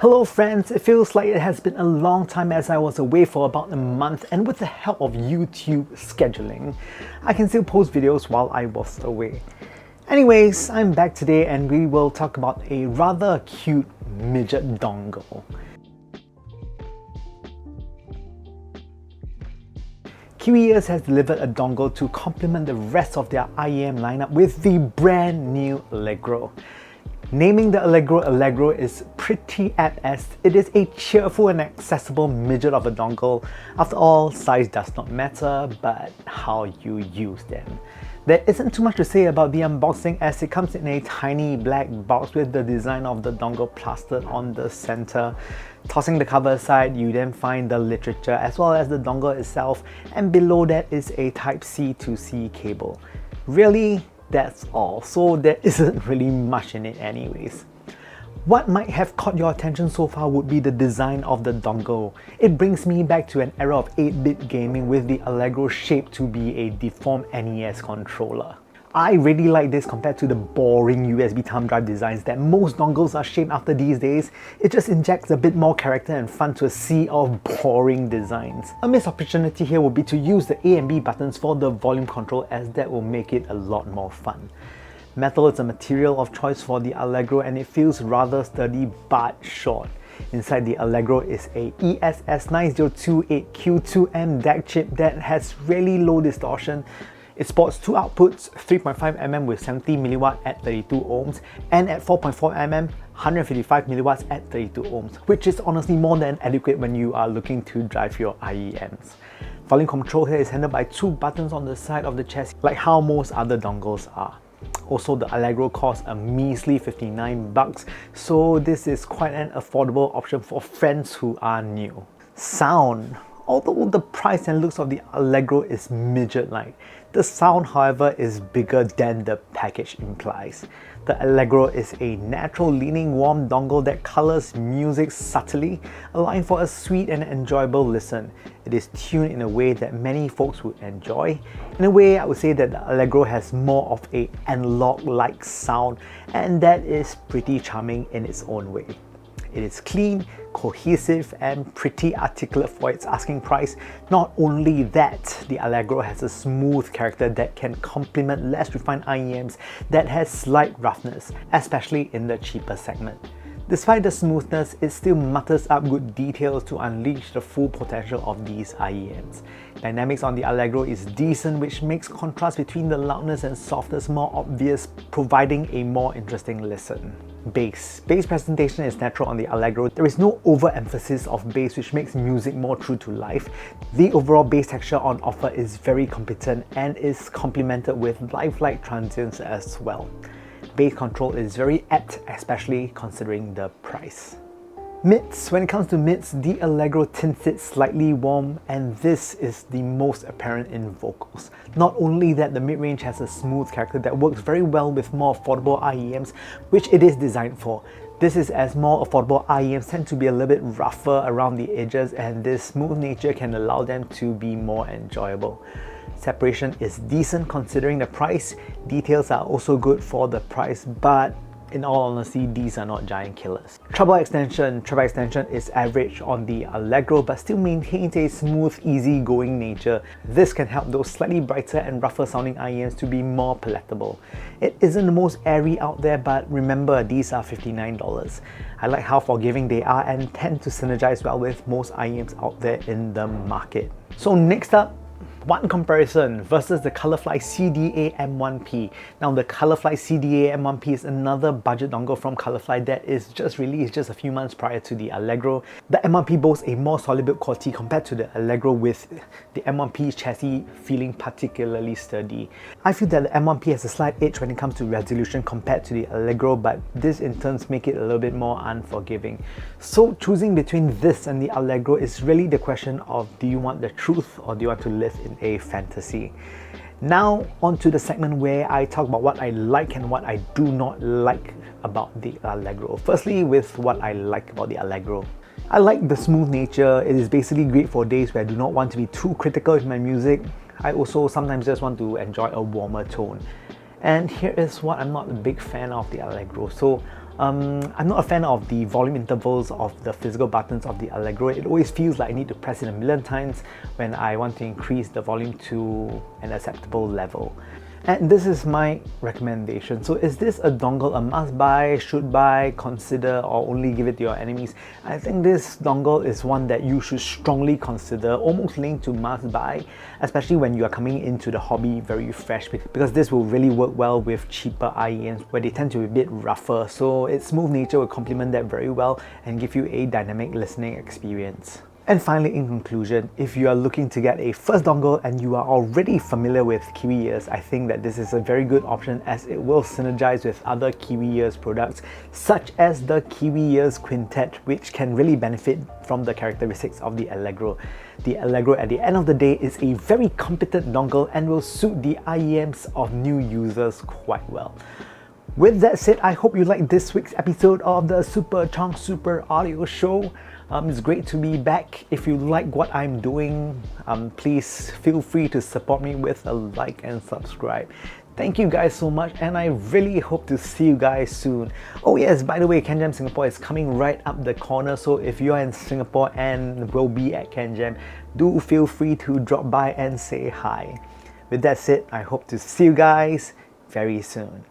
Hello friends, it feels like it has been a long time as I was away for about a month, and with the help of YouTube scheduling, I can still post videos while I was away. Anyways, I'm back today and we will talk about a rather cute midget dongle. Kiwiears has delivered a dongle to complement the rest of their IEM lineup with the brand new Allegro. Naming the Allegro is pretty apt as it is a cheerful and accessible midget of a dongle. After all, size does not matter, but how you use them. There isn't too much to say about the unboxing as it comes in a tiny black box with the design of the dongle plastered on the center. Tossing the cover aside, you then find the literature as well as the dongle itself, and below that is a Type-C to C cable. Really, that's all, so there isn't really much in it anyways. What might have caught your attention so far would be the design of the dongle. It brings me back to an era of 8-bit gaming with the Allegro shaped to be a deformed NES controller. I really like this compared to the boring USB thumb drive designs that most dongles are shaped after these days. It just injects a bit more character and fun to a sea of boring designs. A missed opportunity here would be to use the A and B buttons for the volume control, as that will make it a lot more fun. Metal is a material of choice for the Allegro and it feels rather sturdy but short. Inside the Allegro is a ESS9028Q2M DAC chip that has really low distortion. It sports two outputs, 3.5mm with 70mW at 32 ohms and at 4.4mm 155mW at 32 ohms, which is honestly more than adequate when you are looking to drive your IEMs. Volume control here is handled by two buttons on the side of the chassis, like how most other dongles are. Also, the Allegro costs a measly 59 bucks, so this is quite an affordable option for friends who are new. Sound. Although the price and looks of the Allegro is midget-like, the sound, however, is bigger than the package implies. The Allegro is a natural-leaning warm dongle that colors music subtly, allowing for a sweet and enjoyable listen. It is tuned in a way that many folks would enjoy. In a way, I would say that the Allegro has more of an analog-like sound, and that is pretty charming in its own way. It is clean, cohesive, and pretty articulate for its asking price. Not only that, the Allegro has a smooth character that can complement less refined IEMs that has slight roughness, especially in the cheaper segment. Despite the smoothness, it still mutters up good details to unleash the full potential of these IEMs. Dynamics on the Allegro is decent, which makes contrast between the loudness and softness more obvious, providing a more interesting listen. Bass. Bass presentation is natural on the Allegro. There is no overemphasis of bass, which makes music more true to life. The overall bass texture on offer is very competent and is complemented with lifelike transients as well. Bass control is very apt, especially considering the price. Mids. When it comes to mids, the Allegro tints it slightly warm, and this is the most apparent in vocals. Not only that, the mid-range has a smooth character that works very well with more affordable IEMs, which it is designed for. This is as more affordable IEMs tend to be a little bit rougher around the edges, and this smooth nature can allow them to be more enjoyable. Separation is decent considering the price. Details are also good for the price, but in all honesty, these are not giant killers. Treble extension. Treble extension is average on the Allegro but still maintains a smooth, easy-going nature. This can help those slightly brighter and rougher sounding IEMs to be more palatable. It isn't the most airy out there, but remember, these are $59. I like how forgiving they are and tend to synergize well with most IEMs out there in the market. So next up, one comparison versus the Colorfly CDA M1P. Now, the Colorfly CDA M1P is another budget dongle from Colorfly that is just released just a few months prior to the Allegro. The M1P boasts a more solid build quality compared to the Allegro, with the M1P chassis feeling particularly sturdy. I feel that the M1P has a slight edge when it comes to resolution compared to the Allegro, but this in turn makes it a little bit more unforgiving. So choosing between this and the Allegro is really the question of, do you want the truth or do you want to live in a fantasy? Now onto the segment where I talk about what I like and what I do not like about the Allegro. Firstly, with what I like about the Allegro. I like the smooth nature. It is basically great for days where I do not want to be too critical with my music. I also sometimes just want to enjoy a warmer tone. And here is what I'm not a big fan of the Allegro. So I'm not a fan of the volume intervals of the physical buttons of the Allegro. It always feels like I need to press it a million times when I want to increase the volume to an acceptable level. And this is my recommendation. So is this a dongle a must buy, should buy, consider, or only give it to your enemies? I think this dongle is one that you should strongly consider, almost linked to must buy, especially when you are coming into the hobby very fresh, because this will really work well with cheaper IEMs where they tend to be a bit rougher. So its smooth nature will complement that very well and give you a dynamic listening experience. And finally, in conclusion, if you are looking to get a first dongle and you are already familiar with Kiwiears, I think that this is a very good option as it will synergize with other Kiwiears products such as the Kiwiears Quintet, which can really benefit from the characteristics of the Allegro. The Allegro at the end of the day is a very competent dongle and will suit the IEMs of new users quite well. With that said, I hope you liked this week's episode of the Super Chong Super Audio Show. It's great to be back. If you like what I'm doing, please feel free to support me with a like and subscribe. Thank you guys so much, and I really hope to see you guys soon. Oh yes, by the way, CanJam Singapore is coming right up the corner, so if you're in Singapore and will be at CanJam, do feel free to drop by and say hi. With that said, I hope to see you guys very soon.